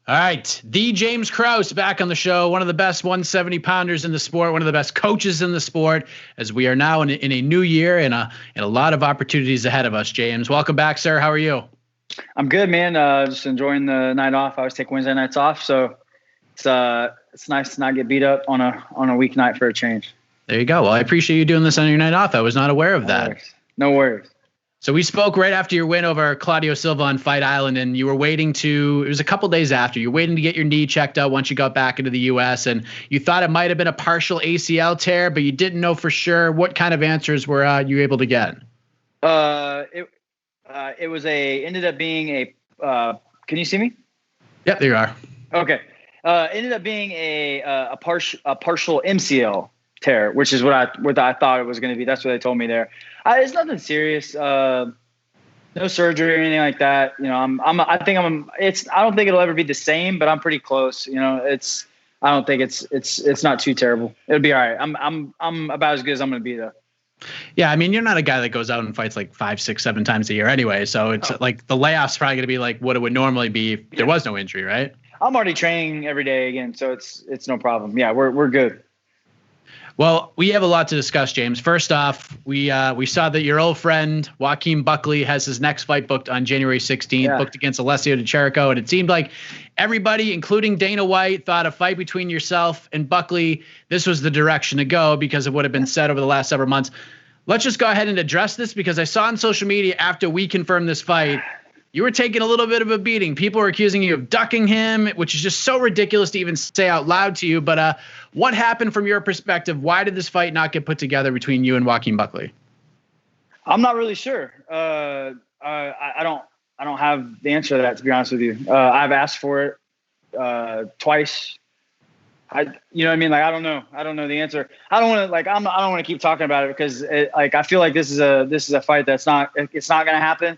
All right. The James Krause back on the show. One of the best 170 pounders in the sport, one of the best coaches in the sport, as we are now in a new year and a lot of opportunities ahead of us. James, welcome back, sir. How are you? I'm good, man. Just enjoying the night off. I always take Wednesday nights off. So it's nice to not get beat up on a weeknight for a change. There you go. Well, I appreciate you doing this on your night off. I was not aware of that. No worries. So we spoke right after your win over Claudio Silva on Fight Island, and you were waiting it was a couple days after, you're waiting to get your knee checked out once you got back into the U.S., and you thought it might have been a partial ACL tear, but you didn't know for sure. What kind of answers were you able to get? It ended up being a, can you see me? Yep, there you are. Okay. Ended up being a partial MCL tear, which is what I thought it was going to be. That's what they told me there. It's nothing serious. No surgery or anything like that. You know, I don't think it'll ever be the same, but I'm pretty close. You know, I don't think it's not too terrible. It'll be all right. I'm about as good as I'm going to be though. Yeah, I mean, you're not a guy that goes out and fights like 5, 6, 7 times a year anyway. So it's like the layoff's probably going to be like what it would normally be if there was no injury, right? I'm already training every day again, so it's no problem. Yeah, we're good. Well, we have a lot to discuss, James. First off, we saw that your old friend Joaquin Buckley has his next fight booked on January 16th, booked against Alessio Di Chirico, and it seemed like everybody, including Dana White, thought a fight between yourself and Buckley, this was the direction to go because of what had been said over the last several months. Let's just go ahead and address this because I saw on social media after we confirmed this fight, you were taking a little bit of a beating. People were accusing you of ducking him, which is just so ridiculous to even say out loud to you. But what happened from your perspective? Why did this fight not get put together between you and Joaquin Buckley? I'm not really sure. I don't have the answer to that, to be honest with you. I've asked for it twice. You know what I mean? Like, I don't know the answer. I don't want to I don't want to keep talking about it because I feel like this is a fight it's not going to happen.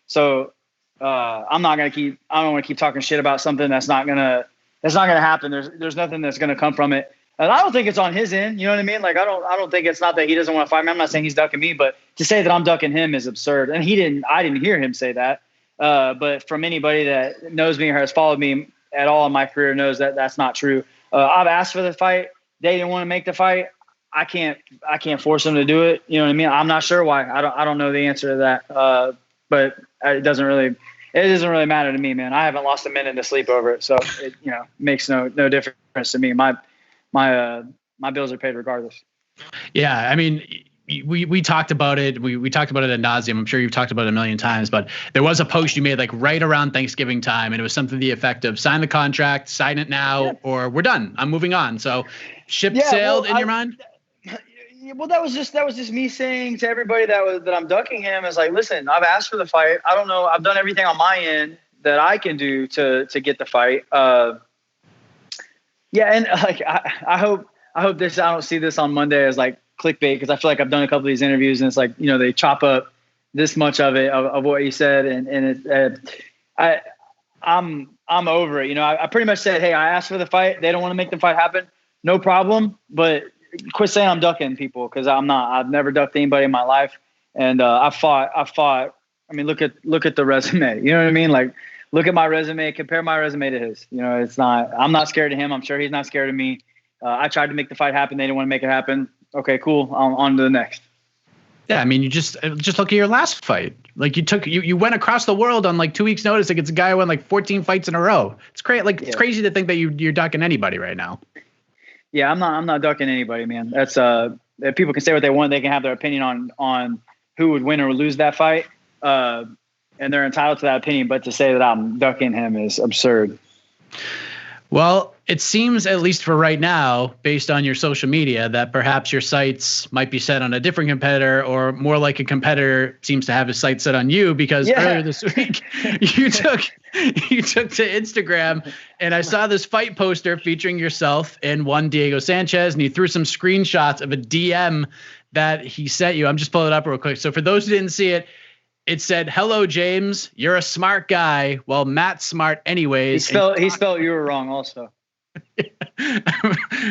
So I don't want to keep talking shit about something that's not going to happen. There's nothing that's going to come from it. And I don't think it's on his end. You know what I mean? Like, I don't think it's not that he doesn't want to fight me. I'm not saying he's ducking me, but to say that I'm ducking him is absurd. And I didn't hear him say that. But from anybody that knows me or has followed me at all in my career knows that that's not true. I've asked for the fight. They didn't want to make the fight. I can't force them to do it. You know what I mean? I'm not sure why. I don't know the answer to that. But it doesn't really matter to me, man. I haven't lost a minute to sleep over it. So it, makes no difference to me. My bills are paid regardless. Yeah. I mean, we talked about it. We talked about it ad nauseum. I'm sure you've talked about it a million times, but there was a post you made like right around Thanksgiving time, and it was something to the effect of sign the contract, sign it now, or we're done. I'm moving on. So ship sailed in your mind? Well, that was just me saying to everybody that I'm ducking him is like, listen, I've asked for the fight. I don't know. I've done everything on my end that I can do to get the fight. And like, I hope I don't see this on Monday as like clickbait, because I feel like I've done a couple of these interviews and it's like, they chop up this much of it, of what he said. And I'm over it. I pretty much said, hey, I asked for the fight. They don't want to make the fight happen. No problem. But quit saying I'm ducking people, because I'm not. I've never ducked anybody in my life, and I've fought. I mean, look at the resume. You know what I mean? Like, look at my resume. Compare my resume to his. It's not. I'm not scared of him. I'm sure he's not scared of me. I tried to make the fight happen. They didn't want to make it happen. Okay, cool. On to the next. Yeah, I mean, you just look at your last fight. Like, you went across the world on like 2 weeks' notice against a guy who won like 14 fights in a row. It's crazy. Like, it's crazy to think that you're ducking anybody right now. Yeah, I'm not ducking anybody, man. That's people can say what they want. They can have their opinion on who would win or lose that fight, and they're entitled to that opinion. But to say that I'm ducking him is absurd. Well, it seems, at least for right now, based on your social media, that perhaps your sights might be set on a different competitor, or more like a competitor seems to have his sights set on you, because earlier this week you took to Instagram and I saw this fight poster featuring yourself and one Diego Sanchez, and you threw some screenshots of a DM that he sent you. I'm just pulling it up real quick. So for those who didn't see it, it said, "Hello, James. You're a smart guy. Well, Matt's smart anyways." He spelled you were wrong also.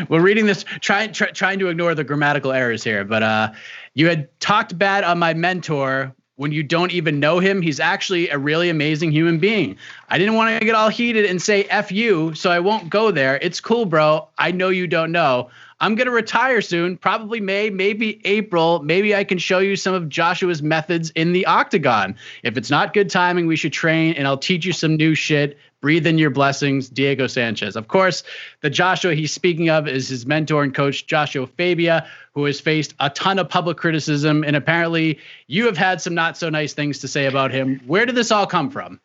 We're reading this, trying to ignore the grammatical errors here. But you had talked bad on my mentor when you don't even know him, he's actually a really amazing human being. I didn't want to get all heated and say F you, so I won't go there. It's cool, bro. I know you don't know. I'm going to retire soon, probably May, maybe April. Maybe I can show you some of Joshua's methods in the octagon. If it's not good timing, we should train, and I'll teach you some new shit. Breathe in your blessings, Diego Sanchez. Of course, the Joshua he's speaking of is his mentor and coach, Joshua Fabia, who has faced a ton of public criticism, and apparently you have had some not so nice things to say about him. Where did this all come from?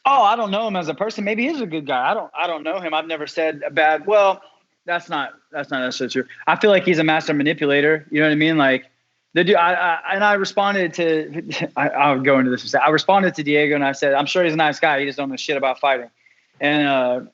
Oh, I don't know him as a person. Maybe he's a good guy. I don't know him. I've never said a bad. Well, that's not necessarily true. I feel like he's a master manipulator. You know what I mean? Like the dude. I responded to. I'll go into this. I responded to Diego and I said, I'm sure he's a nice guy. He just don't know shit about fighting. And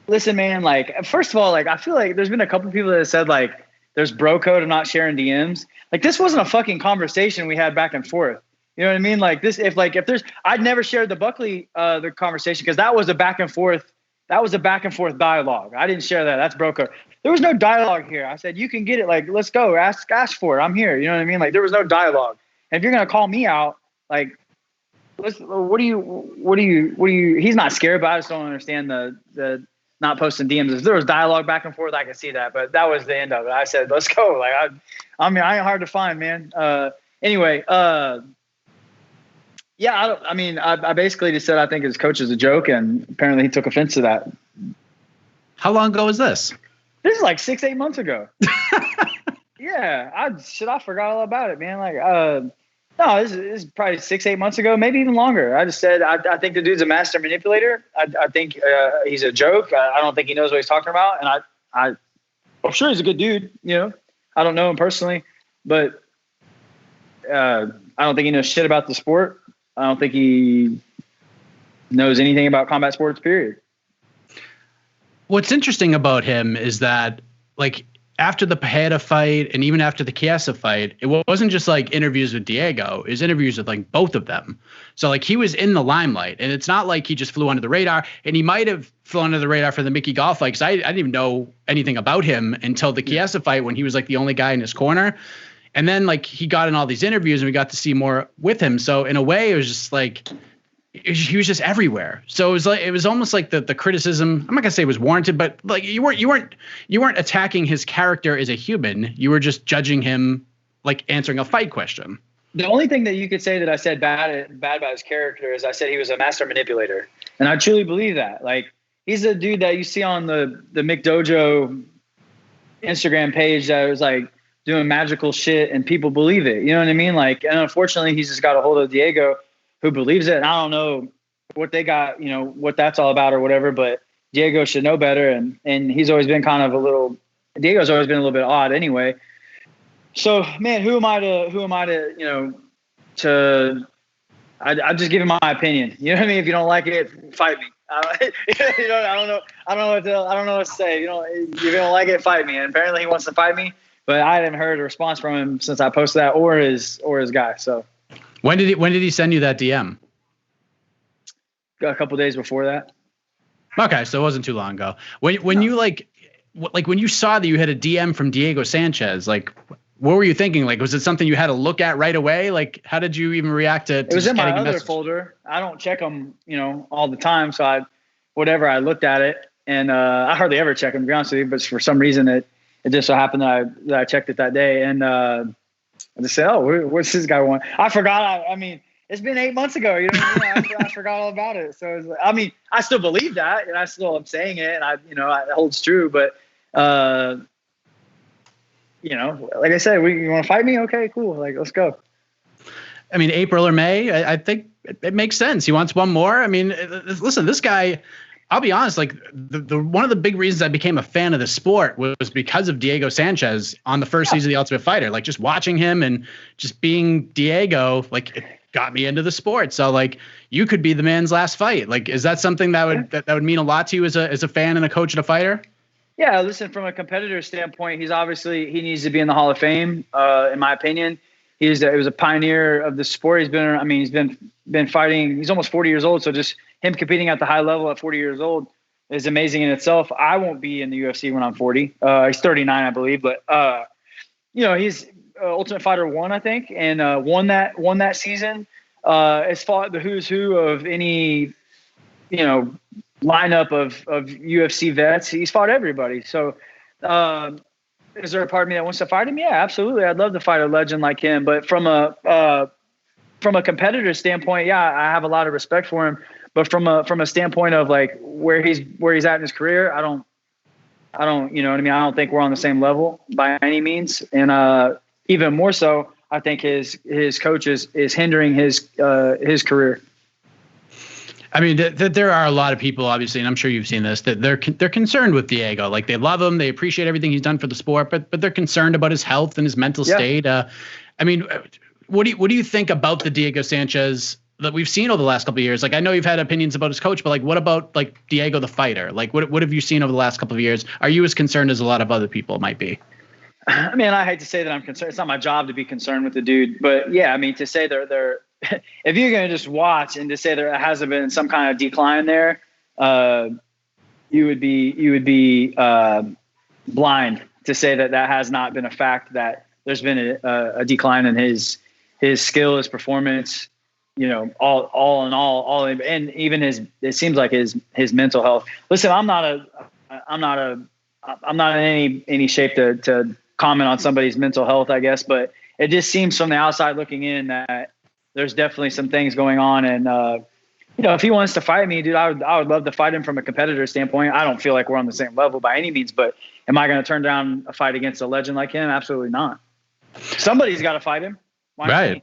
listen, man. Like, first of all, like I feel like there's been a couple people that have said like there's bro code of not sharing DMs. Like this wasn't a fucking conversation we had back and forth. You know what I mean? Like this, if there's, I'd never shared the Buckley, the conversation, because that was a back and forth. That was a back and forth dialogue. I didn't share that. That's bro code. There was no dialogue here. I said, you can get it. Like, let's go. Ask for it. I'm here. You know what I mean? Like there was no dialogue. And if you're going to call me out, like, what do you, he's not scared, but I just don't understand the not posting DMs. If there was dialogue back and forth, I could see that, but that was the end of it. I said, let's go. Like, I mean, I ain't hard to find, man. Anyway, yeah, I basically just said I think his coach is a joke, and apparently he took offense to that. How long ago was this? This is like 6-8 months ago. Yeah, I forgot all about it, man. Like, no, this is probably 6-8 months ago, maybe even longer. I just said I think the dude's a master manipulator. I think he's a joke. I don't think he knows what he's talking about, and I'm sure he's a good dude. You know, I don't know him personally, but I don't think he knows shit about the sport. I don't think he knows anything about combat sports, period. What's interesting about him is that, like, after the Pajeda fight and even after the Chiesa fight, it wasn't just like interviews with Diego. It was interviews with like both of them. So like he was in the limelight, and it's not like he just flew under the radar. And he might have flown under the radar for the Mickey Gall fight, because I didn't even know anything about him until the Chiesa fight, when he was like the only guy in his corner. And then like he got in all these interviews and we got to see more with him. So in a way, it was just like he was just everywhere. So it was almost like the criticism, I'm not gonna say it was warranted, but like you weren't attacking his character as a human. You were just judging him like answering a fight question. The only thing that you could say that I said bad about his character is I said he was a master manipulator, and I truly believe that. Like he's a dude that you see on the McDojo Instagram page that was like doing magical shit, and people believe it. You know what I mean? Like, and unfortunately, he's just got a hold of Diego, who believes it. And I don't know what they got, you know, what that's all about or whatever, but Diego should know better. And he's always been kind of Diego's always been a little bit odd anyway. So, man, who am I to, you know, I just give him my opinion. You know what I mean? If you don't like it, fight me. You know, I don't know what to say. You know, if you don't like it, fight me. And apparently he wants to fight me, but I haven't heard a response from him since I posted that, or his guy. So when did he send you that DM? A couple of days before that. Okay, so it wasn't too long ago. When you like when you saw that you had a DM from Diego Sanchez, like what were you thinking? Like, was it something you had to look at right away? Like, how did you even react to it? It was in my other folder. I don't check them, you know, all the time. So I looked at it, and I hardly ever check them, to be honest with you. But for some reason, it just so happened that I checked it that day, and I just said, "Oh, what's this guy want?" I forgot. I mean, it's been 8 months ago. You know what I mean? I forgot all about it. So it was, I mean, I still believe that, and I still am saying it, and it holds true. But you know, like I said, you want to fight me? Okay, cool. Like, let's go. I mean, April or May, I think it makes sense. He wants one more. I mean, listen, this guy, I'll be honest, like the one of the big reasons I became a fan of the sport was because of Diego Sanchez on the first season of The Ultimate Fighter. Like just watching him and just being Diego, like it got me into the sport. So like you could be the man's last fight. Like, is that something that would mean a lot to you as a fan and a coach and a fighter? Yeah, listen, from a competitor standpoint, he needs to be in the Hall of Fame, in my opinion. He was a pioneer of the sport. He's been fighting. He's almost 40 years old. So just him competing at the high level at 40 years old is amazing in itself. I won't be in the UFC when I'm 40. He's 39, I believe. But, you know, Ultimate Fighter 1, I think, and won that season. Has fought the who's who of any, lineup of UFC vets. He's fought everybody. So is there a part of me that wants to fight him? Yeah, absolutely. I'd love to fight a legend like him. But from a competitor standpoint, yeah, I have a lot of respect for him. But from a standpoint of like where he's at in his career, I don't, you know what I mean? I don't think we're on the same level by any means. And even more so, I think his coach is hindering his career. I mean, there are a lot of people, obviously, and I'm sure you've seen this, that they're concerned with Diego. Like, they love him, they appreciate everything he's done for the sport, but they're concerned about his health and his mental state. I mean, what do you think about the Diego Sanchez that we've seen over the last couple of years? Like, I know you've had opinions about his coach, but like, what about like Diego the fighter? Like, what have you seen over the last couple of years? Are you as concerned as a lot of other people might be? I mean, I hate to say that I'm concerned. It's not my job to be concerned with the dude, but yeah, I mean, to say they're if you're going to just watch and to say there hasn't been some kind of decline there, you would be blind to say that has not been a fact, that there's been a decline in his skill, his performance, all in all, and even it seems like his mental health. Listen, I'm not in any shape to comment on somebody's mental health, I guess, but it just seems from the outside looking in that there's definitely some things going on. And, if he wants to fight me, dude, I would love to fight him from a competitor standpoint. I don't feel like we're on the same level by any means, but am I going to turn down a fight against a legend like him? Absolutely not. Somebody's got to fight him. Why right.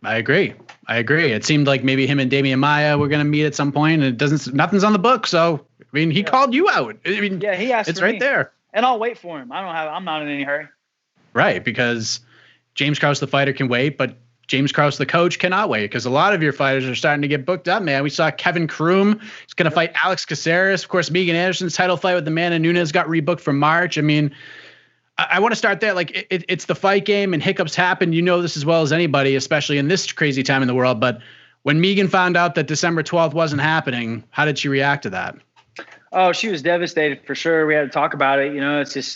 I agree. It seemed like maybe him and Damian Maia were going to meet at some point, and nothing's on the book. So, I mean, he called you out. I mean, yeah, he asked it's for right me. there. And I'll wait for him. I'm not in any hurry. Right. Because James Krause, the fighter, can wait, but James Krause, the coach, cannot wait, because a lot of your fighters are starting to get booked up, man. We saw Kevin Kroom. He's going to fight Alex Caceres. Of course, Megan Anderson's title fight with Amanda Nunes got rebooked for March. I mean, I want to start there. Like, it's the fight game, and hiccups happen. You know this as well as anybody, especially in this crazy time in the world. But when Megan found out that December 12th wasn't happening, how did she react to that? Oh, she was devastated for sure. We had to talk about it. It's just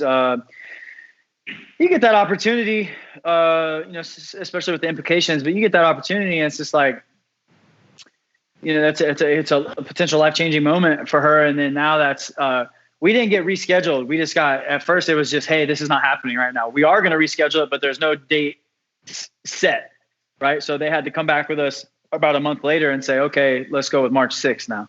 you get that opportunity, especially with the implications, but you get that opportunity, and it's just like, it's a potential life-changing moment for her. And then now we didn't get rescheduled. We just at first it was just, hey, this is not happening right now. We are going to reschedule it, but there's no date set. Right. So they had to come back with us about a month later and say, okay, let's go with March 6th now.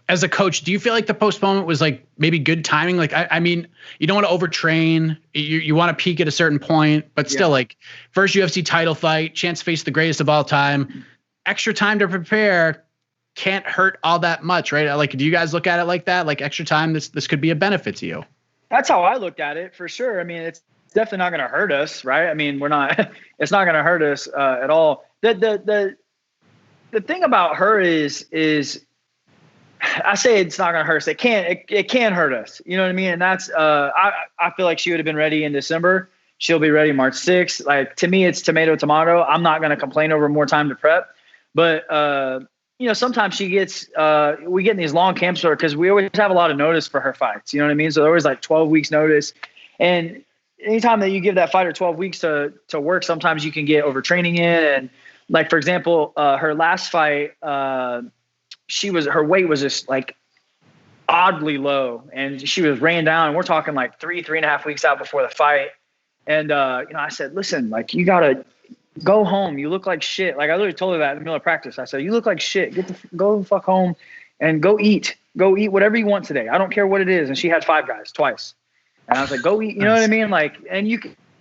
As a coach, do you feel like the postponement was like maybe good timing? Like, I mean, you don't want to overtrain. You want to peak at a certain point, but still, like, first UFC title fight, chance to face the greatest of all time, extra time to prepare can't hurt all that much, right? Like, do you guys look at it like that? Like, extra time, this could be a benefit to you. That's how I looked at it, for sure. I mean, it's definitely not going to hurt us, right? I mean, it's not going to hurt us at all. The thing about her is I say it's not going to hurt us. It can hurt us. You know what I mean? And that's, I feel like she would have been ready in December. She'll be ready March 6th. Like, to me, it's tomato. I'm not going to complain over more time to prep, but, sometimes we get in these long camps because we always have a lot of notice for her fights. You know what I mean? So there was like 12 weeks notice. And anytime that you give that fighter 12 weeks to work, sometimes you can get overtraining in. And like, for example, her last fight, her weight was just like oddly low, and she was ran down, and we're talking like 3.5 weeks out before the fight. And, I said, listen, like, you got to go home. You look like shit. Like, I literally told her that in the middle of practice. I said, you look like shit. Go the fuck home and go eat whatever you want today. I don't care what it is. And she had 5 guys twice. And I was like, go eat. You know what I mean? Like, and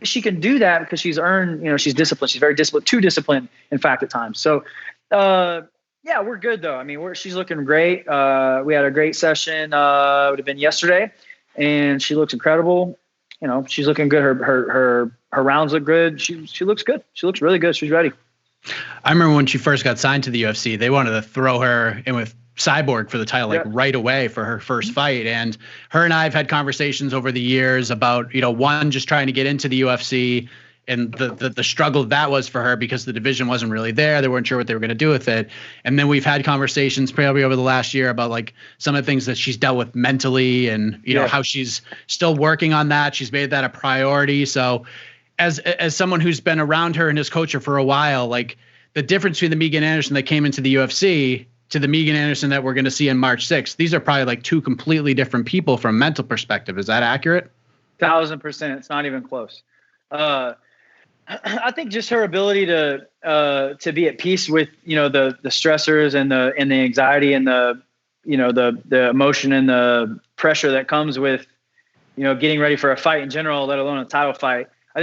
she can do that because she's earned, she's disciplined. She's very disciplined, too disciplined, in fact, at times. So, yeah, we're good though. I mean, she's looking great. We had a great session. It would have been yesterday, and she looks incredible. She's looking good. Her rounds look good. She looks good. She looks really good. She's ready. I remember when she first got signed to the UFC, they wanted to throw her in with Cyborg for the title, like right away for her first fight. And her and I have had conversations over the years about, one, just trying to get into the UFC, and the struggle that was for her because the division wasn't really there. They weren't sure what they were going to do with it. And then we've had conversations probably over the last year about like some of the things that she's dealt with mentally and, you know, how she's still working on that. She's made that a priority. So as someone who's been around her and has coached her for a while, like the difference between the Megan Anderson that came into the UFC to the Megan Anderson that we're going to see in March 6th, these are probably like two completely different people from a mental perspective. Is that accurate? 1,000%. It's not even close. I think just her ability to be at peace with, you know, the stressors and the anxiety and the, you know, the emotion and the pressure that comes with, you know, getting ready for a fight in general, let alone a title fight. I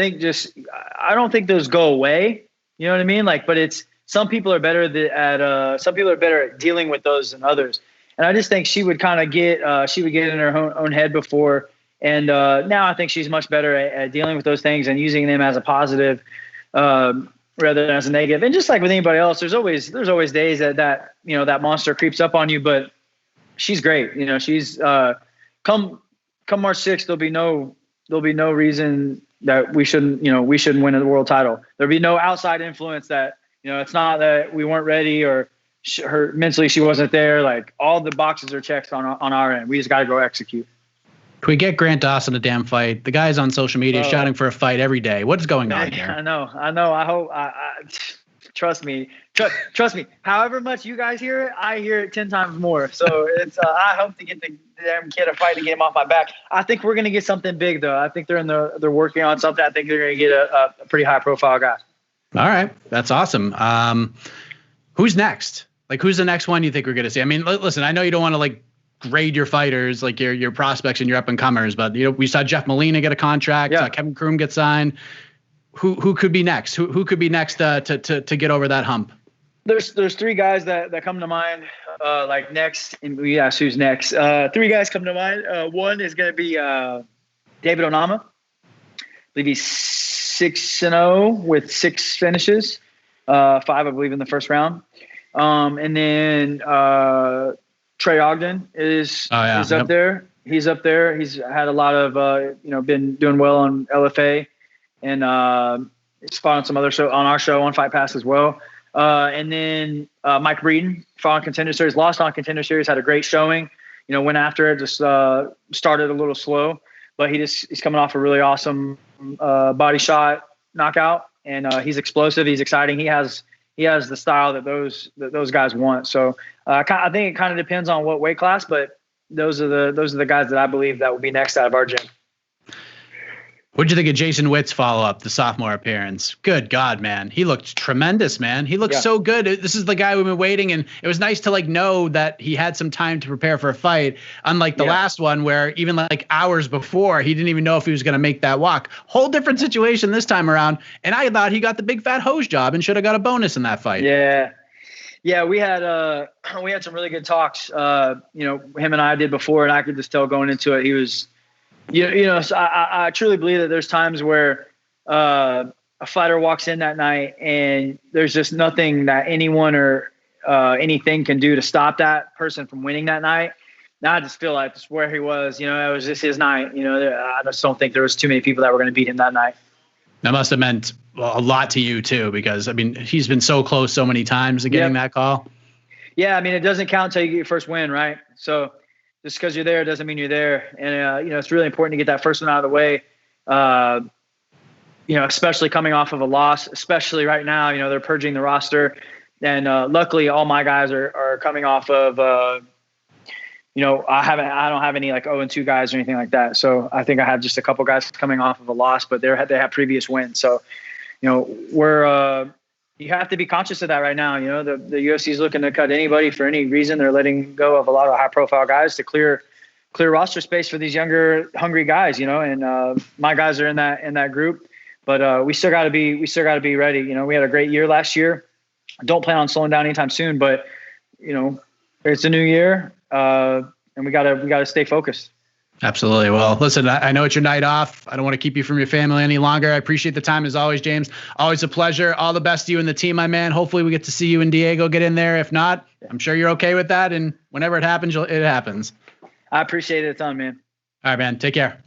don't think those go away. You know what I mean? Like, but some people are better at dealing with those than others. And I just think she would kind of get in her own head before. And now I think she's much better at dealing with those things and using them as a positive rather than as a negative. And just like with anybody else, there's always days that you know, that monster creeps up on you. But she's great. You know, she's come March 6th, there'll be no reason that we shouldn't win a world title. There'll be no outside influence that, you know, it's not that we weren't ready or her mentally she wasn't there. Like all the boxes are checked on our end. We just got to go execute. Can we get Grant Dawson a damn fight? The guy's on social media shouting for a fight every day. What's going on here? I know. I hope. Trust me. However much you guys hear it, I hear it 10 times more. So it's. I hope to get the damn kid a fight to get him off my back. I think we're gonna get something big though. I think they're working on something. I think they're gonna get a pretty high profile guy. All right, that's awesome. Who's next? Like, who's the next one you think we're gonna see? I mean, listen, I know you don't want to like grade your fighters, like your prospects and your up and comers, but you know, we saw Jeff Molina get a contract. Kevin Kroom get signed. Who could be next? Who could be next to get over that hump? There's three guys that come to mind. Like next, and we asked who's next. Three guys come to mind. One is going to be David Onama. I believe he's 6-0 with 6 finishes, 5 I believe in the first round. And then Trey Ogden is up there. He's up there. He's had a lot of been doing well on LFA, and he's fought on some other show on our show on Fight Pass as well. And then Mike Breeden fought on Contender Series, lost on Contender Series, had a great showing. You know, went after it, just started a little slow, but he's coming off a really awesome body shot knockout, and he's explosive. He's exciting. He has the style that those guys want. So I think it kind of depends on what weight class, but those are the guys that I believe that will be next out of our gym. What'd you think of Jason Witt's follow-up, the sophomore appearance? Good God, man. He looked tremendous, man. He looked so good. This is the guy we've been waiting, and it was nice to like know that he had some time to prepare for a fight, unlike the last one where even like hours before, he didn't even know if he was going to make that walk. Whole different situation this time around, and I thought he got the big fat hose job and should have got a bonus in that fight. Yeah, we had some really good talks. Him and I did before, and I could just tell going into it, he was – so I truly believe that there's times where a fighter walks in that night and there's just nothing that anyone or anything can do to stop that person from winning that night. Now I just feel like that's where he was. You know, it was just his night. You know, I just don't think there was too many people that were going to beat him that night. That must have meant a lot to you too, because I mean, he's been so close so many times to getting that call. Yeah, I mean, it doesn't count until you get your first win, right? So just because you're there doesn't mean you're there. And, it's really important to get that first one out of the way, especially coming off of a loss, especially right now, they're purging the roster. And luckily, all my guys are coming off of, I don't have any like 0-2 guys or anything like that. So I think I have just a couple guys coming off of a loss, but they have previous wins. So, you have to be conscious of that right now. The UFC is looking to cut anybody for any reason. They're letting go of a lot of high profile guys to clear roster space for these younger, hungry guys, and my guys are in that group, but we still got to be ready. We had a great year last year. Don't plan on slowing down anytime soon, but it's a new year, and we gotta stay focused. Absolutely. Well, listen, I know it's your night off. I don't want to keep you from your family any longer. I appreciate the time as always, James. Always a pleasure. All the best to you and the team, my man. Hopefully we get to see you in Diego get in there. If not, I'm sure you're okay with that. And whenever it happens, it happens. I appreciate it a ton, man. All right, man. Take care.